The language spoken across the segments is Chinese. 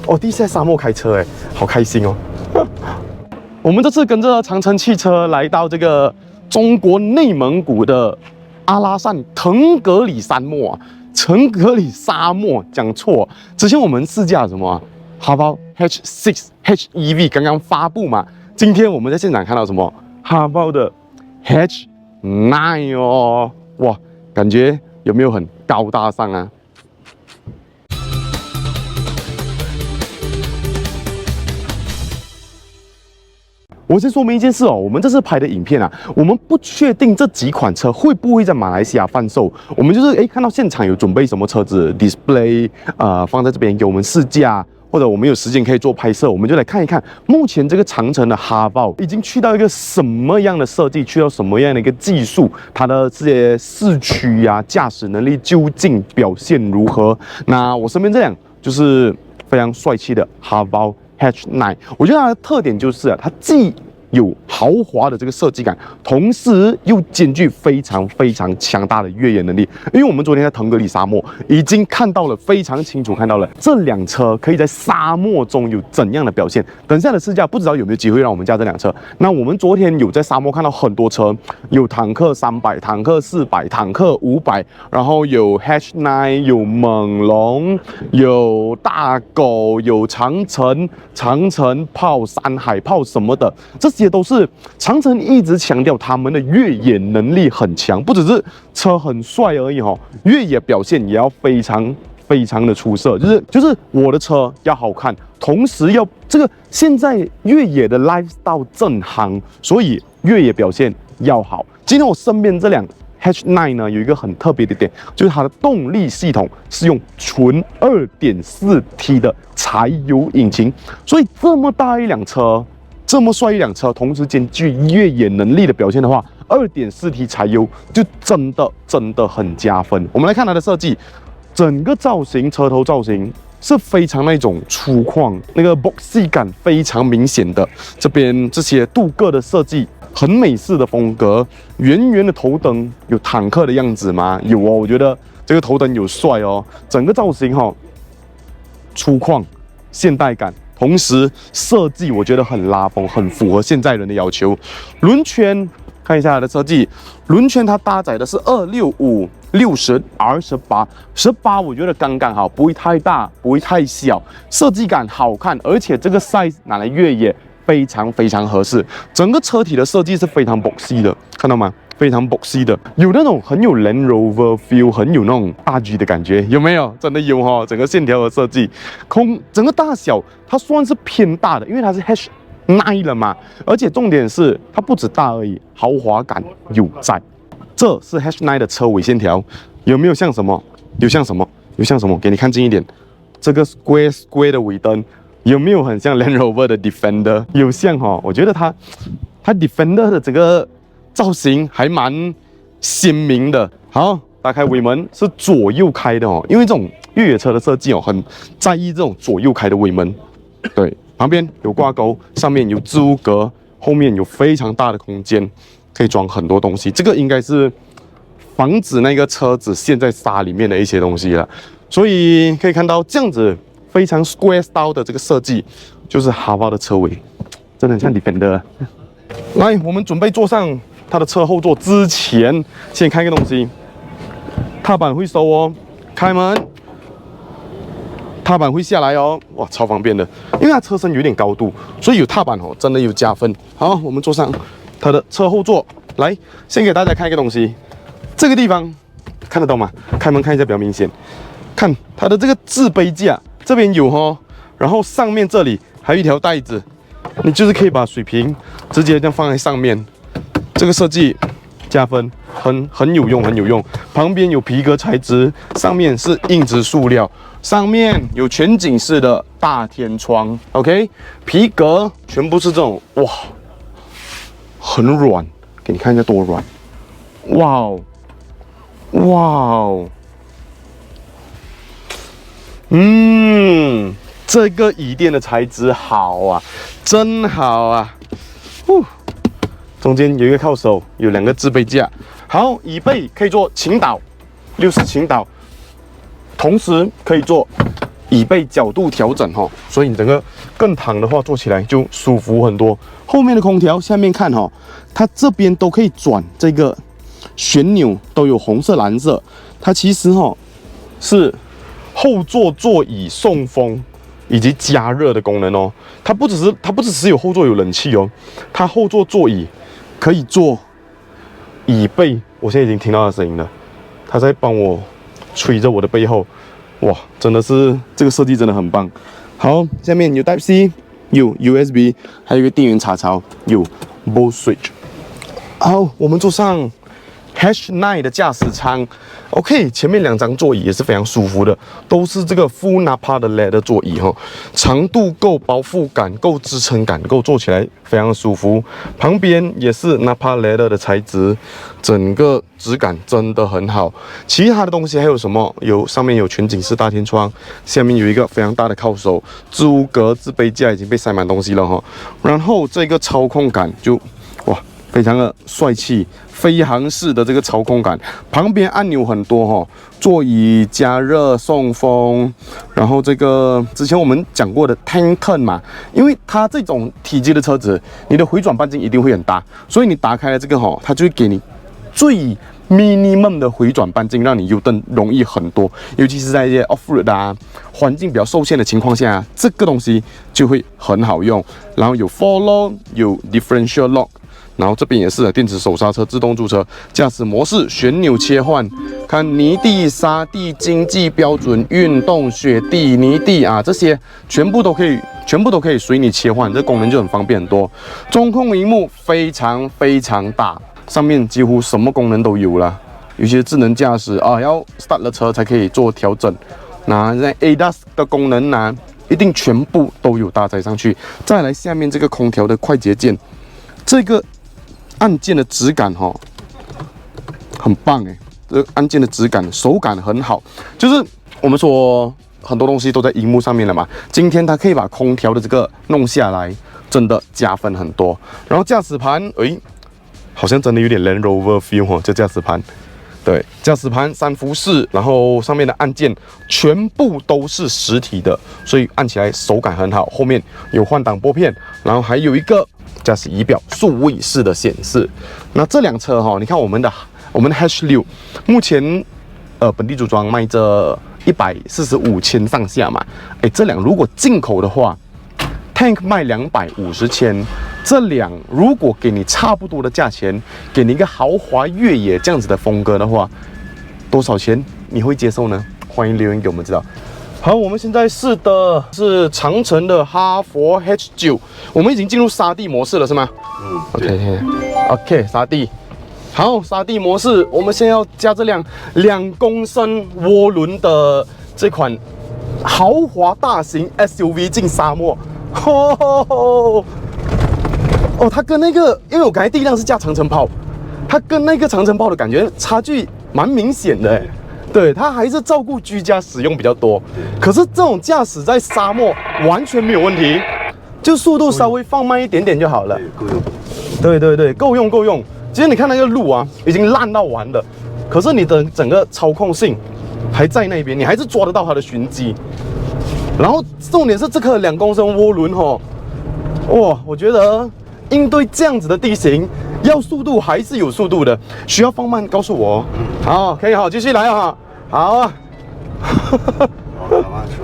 哦，第一次在沙漠开车哎，好开心哦！我们这次跟着长城汽车来到这个中国内蒙古的阿拉善腾格里沙漠啊，腾格里沙漠讲错。之前我们试驾什么啊？哈包 H6 HEV 刚刚发布嘛，今天我们在现场看到什么？哈包的 H9 哦，哇，感觉有没有很高大上啊？我先说明一件事哦，我们这次拍的影片啊，我们不确定这几款车会不会在马来西亚贩售。我们就是看到现场有准备什么车子 display， 放在这边给我们试驾，或者我们有时间可以做拍摄，我们就来看一看目前这个长城的哈包已经去到一个什么样的设计，去到什么样的一个技术，它的这些四驱啊、驾驶能力究竟表现如何？那我身边这辆就是非常帅气的哈包H9， 我觉得它的特点就是啊，它既有豪华的这个设计感，同时又兼具非常强大的越野能力。因为我们昨天在腾格里沙漠已经看到了，非常清楚看到了这辆车可以在沙漠中有怎样的表现。等下的试驾不知道有没有机会让我们驾这辆车。那我们昨天有在沙漠看到很多车，有坦克300、坦克400、坦克500，然后有 H9， 有猛龙，有大狗，有长城炮、山海炮什么的，这些都是长城一直强调他们的越野能力很强，不只是车很帅而已哦，越野表现也要非常的出色。就是我的车要好看，同时要这个现在越野的 lifestyle 正行，所以越野表现要好。今天我身边这辆 H9 呢，有一个很特别的点，就是它的动力系统是用纯 2.4T 的柴油引擎，所以这么大一辆车，这么帅一辆车，同时兼具越野能力的表现的话，2.4T 柴油就真的很加分。我们来看它的设计，整个造型，车头造型是非常那种粗犷，那个 boxy 感非常明显的。这边这些镀铬的设计，很美式的风格，圆的头灯，有坦克的样子吗？有哦，我觉得这个头灯有帅哦。整个造型哈，粗犷、现代感，同时设计我觉得很拉风，很符合现在人的要求。轮圈看一下它的设计，轮圈它搭载的是265 60 R18，我觉得刚刚好，不会太大，不会太小，设计感好看，而且这个 size 拿来越野非常合适。整个车体的设计是非常 boxy 的，看到吗？非常 boxy 的，有那种很有 Land Rover feel， 很有那种大 G 的感觉，有没有？真的有哈，整个线条和设计，整个大小它算是偏大的，因为它是 H9 了嘛，而且重点是它不止大而已，豪华感有在。这是 H9 的车尾线条，有没有像什么？有像什么？给你看近一点，这个 square 的尾灯有没有很像 Land Rover 的 Defender？ 有像哈，我觉得它 Defender 的整个造型还蛮鲜明的。好，打开尾门是左右开的哦，因为这种越野车的设计哦，很在意这种左右开的尾门。对，旁边有挂钩，上面有置物格，后面有非常大的空间，可以装很多东西。这个应该是防止那个车子陷在沙里面的一些东西了。所以可以看到这样子非常 square style 的这个设计，就是哈包的车尾，真的很像 Defender。来，我们准备坐上它的车后座之前，先看一个东西，踏板会收哦，开门，踏板会下来哦，哇，超方便的，因为它车身有点高度，所以有踏板哦，真的有加分。好，我们坐上它的车后座，来，先给大家看一个东西，这个地方看得到吗？开门看一下比较明显，看它的这个置杯架，这边有哦，然后上面这里还有一条带子，你就是可以把水瓶直接这样放在上面。这个设计加分，很有用。旁边有皮革材质，上面是硬质塑料，上面有全景式的大天窗 ，OK， 皮革全部是这种，哇，很软，给你看一下多软，哇哦，这个椅垫的材质好啊，真好啊，中间有一个靠手，有2个置杯架。好，椅背可以做倾倒，60倾倒，同时可以做椅背角度调整哈，所以你整个更躺的话，坐起来就舒服很多。后面的空调下面看哈，它这边都可以转这个旋钮，都有红色、蓝色。它其实哈是后座座椅送风以及加热的功能哦。它不只是有后座有冷气哦，它后座座椅可以做椅背。我现在已经听到它的声音了，它在帮我吹着我的背后。哇，真的是这个设计真的很棒。好，下面有 Type C， 有 USB， 还有一个电源插槽，有 Bose Switch。好，我们坐上 H9 的驾驶舱。OK， 前面2张座椅也是非常舒服的，都是这个 Full Napa 的 leather 座椅哈，长度够，包覆感够，支撑感够，坐起来非常舒服。旁边也是 Napa leather 的材质，整个质感真的很好。其他的东西还有什么？上面有全景式大天窗，下面有一个非常大的靠手，置物格、置杯架已经被塞满东西了哈。然后这个操控感就哇，非常的帅气。飞航式的这个操控感，旁边按钮很多哈，座椅加热、送风，然后这个之前我们讲过的 Tank Turn 嘛，因为它这种体积的车子，你的回转半径一定会很大，所以你打开了这个哈，它就会给你最 minimum 的回转半径，让你 U-turn 容易很多，尤其是在一些 off-road 啊，环境比较受限的情况下，这个东西就会很好用。然后有 Follow， 有 Differential Lock。然后这边也是电子手刹车、自动驻车、驾驶模式、旋钮切换，看泥地、沙地、经济标准、运动、雪地、泥地啊，这些全部都可以随你切换，这功能就很方便很多。中控萤幕非常大，上面几乎什么功能都有了，有些智能驾驶啊，要 start 了车才可以做调整。那在 ADAS 的功能呢，一定全部都有搭载上去。再来下面这个空调的快捷键，这个按键的质感哈，很棒哎！这个按键的质感、手感很好。就是我们说很多东西都在荧幕上面了嘛，今天它可以把空调的这个弄下来，真的加分很多。然后驾驶盘，好像真的有点 Land Rover feel 哦，这驾驶盘。对，驾驶盘3辐式，然后上面的按键全部都是实体的，所以按起来手感很好。后面有换挡拨片，然后还有一个驾驶仪表数位式的显示。那这辆车哈，你看我们的 H6， 目前本地组装卖着145千上下嘛。这辆如果进口的话 ，Tank 卖250千，这辆如果给你差不多的价钱，给你一个豪华越野这样子的风格的话，多少钱你会接受呢？欢迎留言给我们知道。好，我们现在试的是长城的哈佛 H9， 我们已经进入沙地模式了，是吗？OK， 沙地。好，沙地模式，我们先要加这辆2公升涡轮的这款豪华大型 SUV 进沙漠。它跟那个，因为我刚才第一辆是驾长城炮，它跟那个长城炮的感觉差距蛮明显的对，它还是照顾居家使用比较多，可是这种驾驶在沙漠完全没有问题，就速度稍微放慢一点点就好了。够用。对，够用。其实你看那个路啊，已经烂到完了，可是你的整个操控性还在那边，你还是抓得到它的循迹。然后重点是这颗2公升涡轮哇，我觉得应对这样子的地形，要速度还是有速度的，需要放慢告诉我。好，可以好，继续来啊。好啊，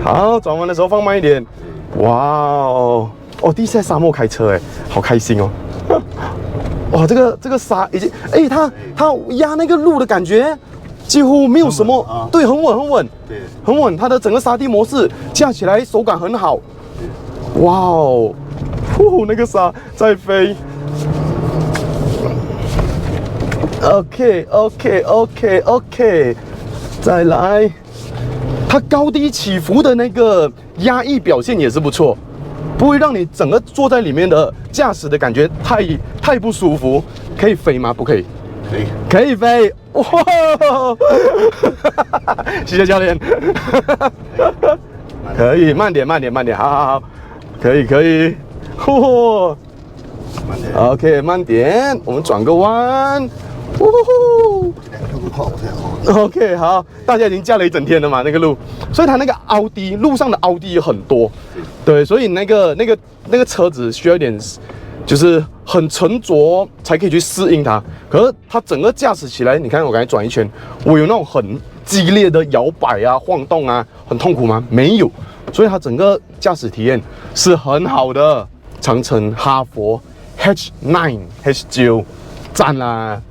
好，转弯的时候放慢一点。哇哦，第一次在沙漠开车好开心哦。哇，这个沙已经它压那个路的感觉几乎没有什么，对，很稳，对，很稳。它的整个沙地模式驾起来手感很好。哇哦，那个沙在飞。OK， 再来，它高低起伏的那个压抑表现也是不错，不会让你整个坐在里面的驾驶的感觉太不舒服。可以飞吗？不可以。可以飞。哇！谢谢教练。可以，慢点，好，可以。慢点。OK， 慢点，我们转个弯。OK， 好，大家已经驾了一整天了嘛，那个路，所以它那个凹滴，路上的凹滴有很多，对，所以那个车子需要一点，就是很沉着才可以去适应它。可是它整个驾驶起来，你看我刚才转一圈，我有那种很激烈的摇摆啊、晃动啊，很痛苦吗？没有，所以它整个驾驶体验是很好的。长城、哈佛、H9、H9，赞啦！